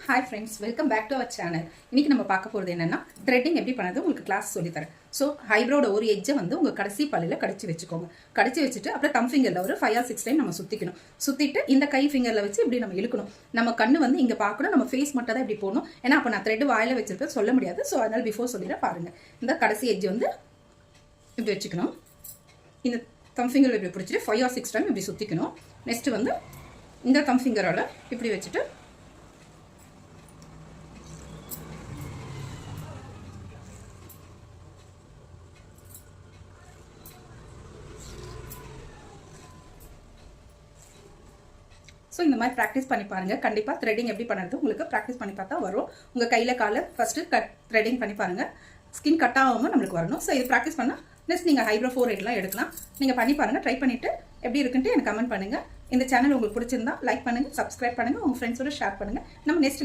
Hi friends, welcome back to our channel. இன்னைக்கு நம்ம பார்க்க போகிறது என்னன்னா த்ரெட்டிங் எப்படி பண்ணது உங்களுக்கு கிளாஸ் சொல்லித்தரேன். ஸோ ஐப்ரோட ஒரு எட்ஜை வந்து உங்கள் கடைசி பல்லில் கடிச்சு வச்சுக்கோங்க. கடிச்சு வச்சுட்டு அப்புறம் தம் ஃபிங்கரில் ஒரு 5 or 6 டைம் நம்ம சுற்றிக்கணும். சுற்றிட்டு இந்த கை ஃபிங்கரில் வச்சு இப்படி நம்ம இழுக்கணும். நம்ம கண்ணு வந்து இங்கே பார்க்கணும், நம்ம ஃபேஸ் மட்டும் தான் இப்படி போகணும். ஏன்னா அப்போ நான் த்ரெட் வாயில் வச்சிருப்பேன், சொல்ல முடியாது. ஸோ அதனால் பிஃபோர் சொல்லிடுறேன் பாருங்கள். இந்த கடைசி எட்ஜ் வந்து இப்படி வச்சுக்கணும். இந்த தம் ஃபிங்கரில் இப்படி பிடிச்சிட்டு 5 or 6 டைம் இப்படி சுற்றிக்கணும். நெக்ஸ்ட்டு வந்து இந்த தம் ஃபிங்கரோட இப்படி வச்சுட்டு ஸோ இந்த மாதிரி ப்ராக்டிஸ் பண்ணி பாருங்கள். கண்டிப்பாக த்ரெட்டிங் எப்படி பண்ணுறது உங்களுக்கு ப்ராக்டிஸ் பண்ணி பார்த்தா வரும். உங்கள் கையில் காலை ஃபஸ்ட்டு த்ரெட்டிங் பண்ணி பாருங்கள். ஸ்கின் கட் ஆகாமல் நம்மளுக்கு வரணும். ஸோ இது ப்ராக்டிஸ் பண்ணால் நெக்ஸ்ட் நீங்கள் ஐப்ரோ 4 எடுக்கலாம். நீங்கள் பண்ணி பாருங்கள், ட்ரை பண்ணிவிட்டு எப்படி இருக்குன்ட்டு எனக்கு கமெண்ட் பண்ணுங்கள். இந்த சேனல் உங்களுக்கு பிடிச்சிருந்தா லைக் பண்ணுங்கள், சப்ஸ்கிரைப் பண்ணுங்கள், உங்கள் ஃப்ரெண்ட்ஸோட ஷேர் பண்ணுங்கள். நம்ம நெக்ஸ்ட்